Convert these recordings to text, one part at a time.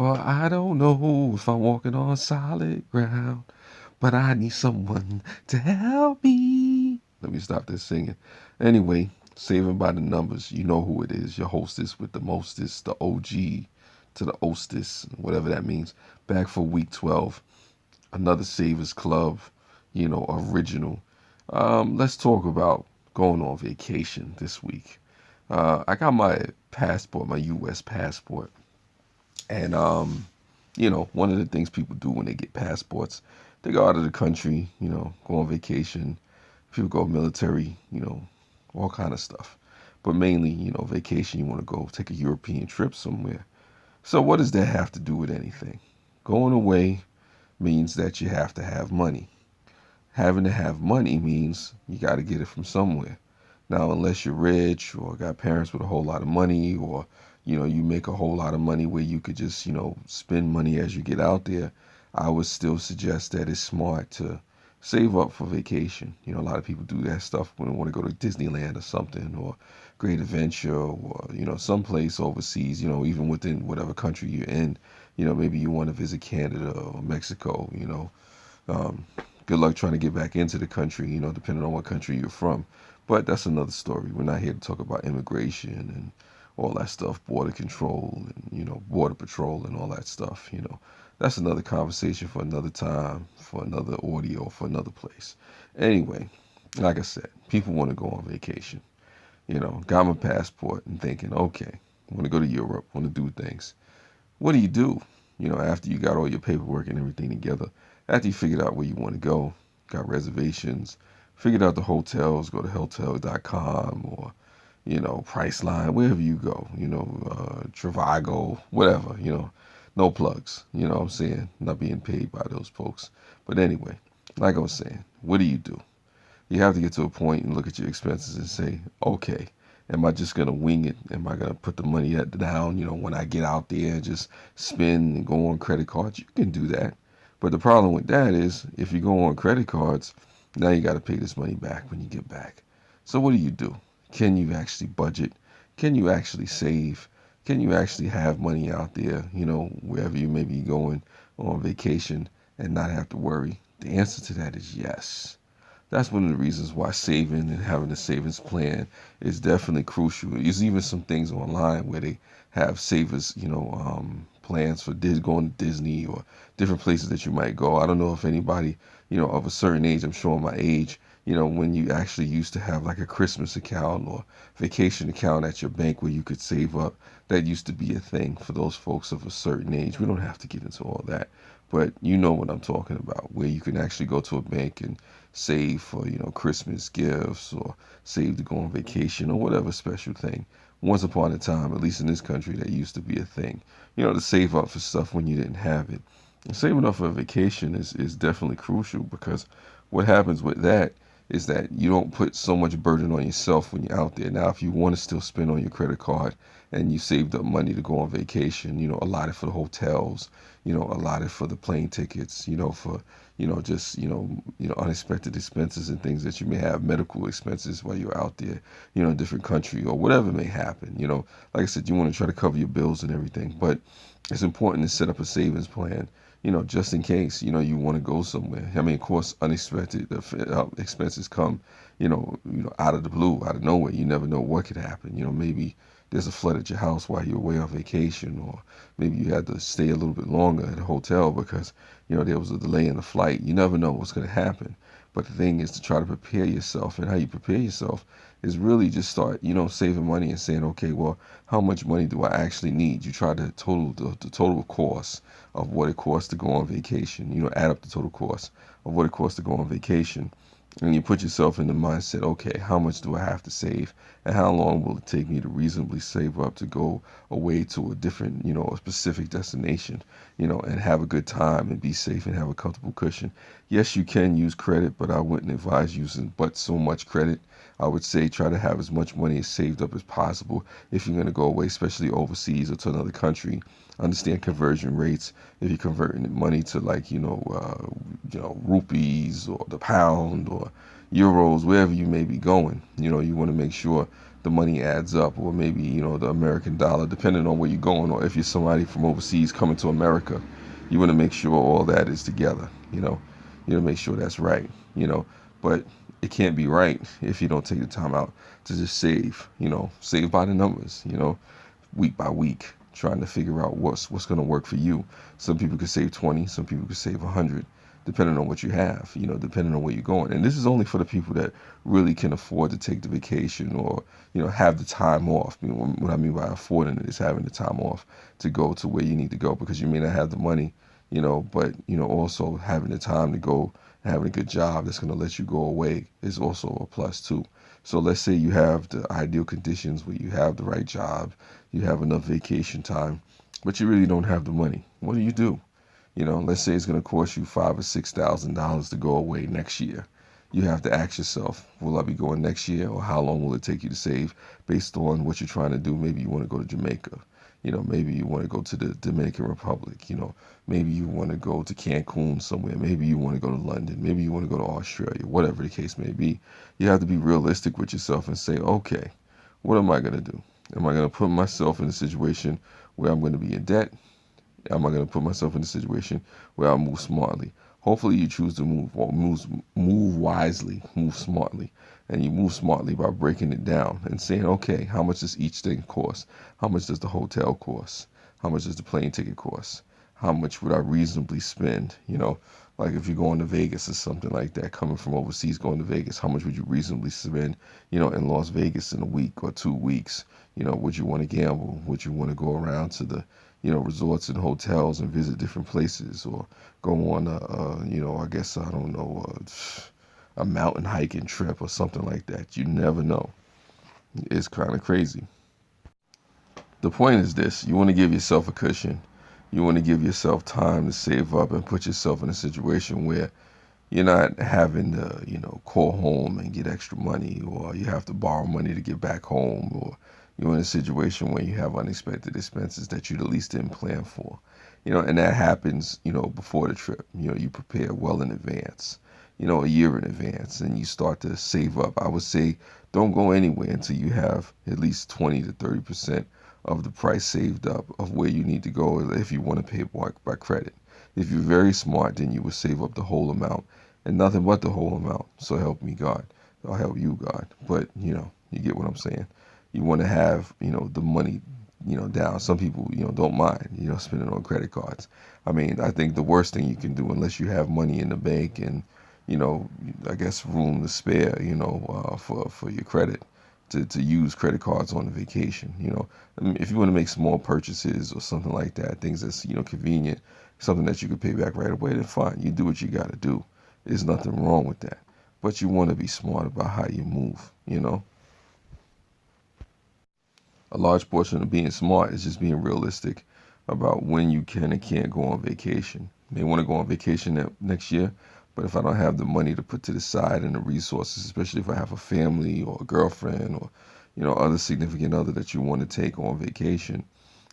For I don't know if I'm walking on solid ground, but I need someone to help me. Let me stop this singing. Anyway, Saving by the Numbers. You know who it is. Your hostess with the mostest, the OG to the hostess, whatever that means. Back for week 12. Another Savers Club, original. Let's talk about going on vacation this week. I got my passport, my U.S. passport, and one of the things people do when they get passports, they go out of the country, go on vacation. People go military, all kind of stuff. But mainly, vacation. You want to go take a European trip somewhere. So what does that have to do with anything? Going away means that you have to have money. Having to have money means you got to get it from somewhere. Now, unless you're rich or got parents with a whole lot of money, or you make a whole lot of money where you could just spend money as you get out there, I would still suggest that it's smart to save up for vacation. A lot of people do that stuff when they want to go to Disneyland or something, or Great Adventure, or someplace overseas. Even within whatever country you're in. Maybe you want to visit Canada or Mexico. Um, Good luck trying to get back into the country, depending on what country you're from. But that's another story. We're not here to talk about immigration and all that stuff, border control and, border patrol and all that stuff. That's another conversation for another time, for another audio, for another place. Anyway, like I said, people want to go on vacation. Got my passport and thinking, okay, I want to go to Europe, want to do things. What do? After you got all your paperwork and everything together, after you figured out where you want to go, got reservations, figured out the hotels, go to hotel.com or, Priceline, wherever you go, Trivago, whatever, no plugs, what I'm saying? Not being paid by those folks. But anyway, like I was saying, what do? You have to get to a point and look at your expenses and say, okay, am I just going to wing it? Am I going to put the money down, when I get out there and just spend and go on credit cards? You can do that. But the problem with that is if you go on credit cards, now you got to pay this money back when you get back. So what do? Can you actually budget? Can you actually save? Can you actually have money out there, wherever you may be going on vacation and not have to worry? The answer to that is yes. That's one of the reasons why saving and having a savings plan is definitely crucial. There's even some things online where they have savers, plans for going to Disney or different places that you might go. I don't know if anybody, of a certain age, I'm showing my age, when you actually used to have like a Christmas account or vacation account at your bank where you could save up. That used to be a thing for those folks of a certain age. We don't have to get into all that, but you know what I'm talking about, where you can actually go to a bank and save for, Christmas gifts or save to go on vacation or whatever special thing. Once upon a time, at least in this country, that used to be a thing, to save up for stuff when you didn't have it. And saving up for a vacation is definitely crucial because what happens with that is that you don't put so much burden on yourself when you're out there. Now, if you want to still spend on your credit card and you saved up money to go on vacation, allotted for the hotels, allotted for the plane tickets, for, just, unexpected expenses and things that you may have, medical expenses while you're out there, in a different country or whatever may happen. Like I said, you want to try to cover your bills and everything, but it's important to set up a savings plan, just in case, you want to go somewhere. I mean, of course, unexpected expenses come, out of the blue, out of nowhere. You never know what could happen. Maybe there's a flood at your house while you're away on vacation, or maybe you had to stay a little bit longer at a hotel because, there was a delay in the flight. You never know what's going to happen. But the thing is to try to prepare yourself, and how you prepare yourself is really just start, saving money and saying, okay, well, how much money do I actually need? You try to total the total cost of what it costs to go on vacation. Add up the total cost of what it costs to go on vacation, and you put yourself in the mindset, okay, how much do I have to save, and how long will it take me to reasonably save up to go away to a different, a specific destination, and have a good time and be safe and have a comfortable cushion. Yes, you can use credit, but I wouldn't advise using but so much credit. I would say try to have as much money saved up as possible if you're going to go away, especially overseas or to another country. Understand conversion rates. If you're converting money to like rupees or the pound or euros, wherever you may be going, you want to make sure the money adds up, or maybe, the American dollar, depending on where you're going, or if you're somebody from overseas coming to America, you want to make sure all that is together. You want to make sure that's right. But it can't be right if you don't take the time out to just save. Save by the numbers. Week by week, trying to figure out what's going to work for you. Some people could save 20, some people could save 100, depending on what you have, depending on where you're going. And this is only for the people that really can afford to take the vacation, or, have the time off. What I mean by affording it is having the time off to go to where you need to go, because you may not have the money, but, also having the time to go, having a good job that's going to let you go away is also a plus too. So let's say you have the ideal conditions where you have the right job, you have enough vacation time, but you really don't have the money. What do you do? Let's say it's going to cost you $5,000 or $6,000 to go away next year. You have to ask yourself, will I be going next year, or how long will it take you to save based on what you're trying to do? Maybe you want to go to Jamaica. Maybe you want to go to the Dominican Republic. Maybe you want to go to Cancun somewhere. Maybe you want to go to London. Maybe you want to go to Australia, whatever the case may be. You have to be realistic with yourself and say, okay, what am I going to do? Am I going to put myself in a situation where I'm going to be in debt? Am I going to put myself in a situation where I move smartly? Hopefully you choose to move wisely, move smartly. And you move smartly by breaking it down and saying, okay, how much does each thing cost? How much does the hotel cost? How much does the plane ticket cost? How much would I reasonably spend? Like if you're going to Vegas or something like that, coming from overseas going to Vegas, how much would you reasonably spend, in Las Vegas in a week or 2 weeks? Would you want to gamble? Would you want to go around to the, resorts and hotels and visit different places, or go on I guess, I don't know, a mountain hiking trip or something like that? You never know. It's kind of crazy. The point is this: you want to give yourself a cushion. You want to give yourself time to save up and put yourself in a situation where you're not having to, call home and get extra money, or you have to borrow money to get back home, or you're in a situation where you have unexpected expenses that you at least didn't plan for. And that happens, before the trip. You prepare well in advance, a year in advance, and you start to save up. I would say don't go anywhere until you have at least 20 to 30% of the price saved up of where you need to go if you want to pay by credit. If you're very smart, then you would save up the whole amount, and nothing but the whole amount. So help me God. I'll help you God. But, you get what I'm saying. You want to have, the money, down. Some people, don't mind, spending on credit cards. I mean, I think the worst thing you can do, unless you have money in the bank and, I guess room to spare, for your credit, to use credit cards on a vacation. I mean, if you want to make small purchases or something like that, things that's, convenient, something that you can pay back right away, then fine. You do what you got to do. There's nothing wrong with that. But you want to be smart about how you move. A large portion of being smart is just being realistic about when you can and can't go on vacation. I may want to go on vacation next year, but if I don't have the money to put to the side and the resources, especially if I have a family or a girlfriend or, other significant other that you want to take on vacation,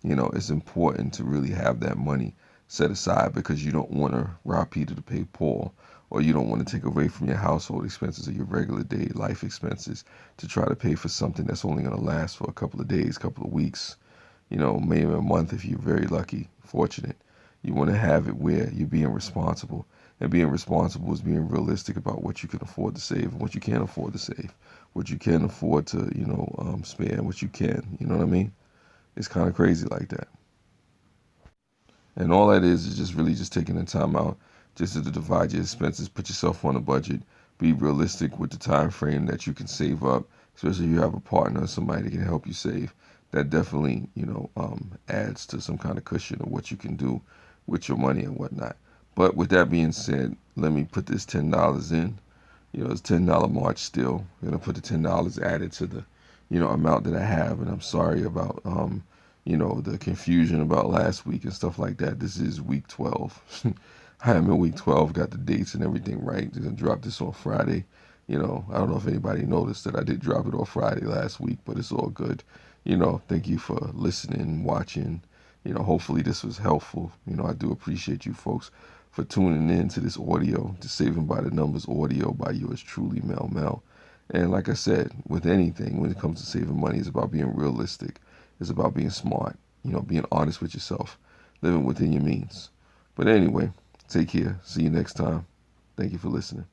it's important to really have that money set aside, because you don't want to rob Peter to pay Paul, or you don't want to take away from your household expenses or your regular day life expenses to try to pay for something that's only going to last for a couple of days, couple of weeks, maybe a month if you're very lucky, fortunate. You want to have it where you're being responsible. And being responsible is being realistic about what you can afford to save and what you can't afford to save, what you can afford to, spare, and what you can. You know what I mean? It's kind of crazy like that. And all that is just really just taking the time out just to divide your expenses, put yourself on a budget, be realistic with the time frame that you can save up, especially if you have a partner or somebody that can help you save. That definitely, adds to some kind of cushion of what you can do with your money and whatnot. But with that being said, let me put this $10 in. It's $10 March still. I'm gonna put the $10 added to the, amount that I have, and I'm sorry about the confusion about last week and stuff like that. This is week 12. I am in week 12, got the dates and everything right. I'm gonna drop this on Friday. I don't know if anybody noticed that I did drop it on Friday last week, but it's all good. Thank you for listening, watching. Hopefully this was helpful. I do appreciate you folks for tuning in to this audio, to Saving by the Numbers audio by yours truly, Mel Mel. And like I said, with anything, when it comes to saving money, it's about being realistic. It's about being smart, being honest with yourself, living within your means. But anyway, take care. See you next time. Thank you for listening.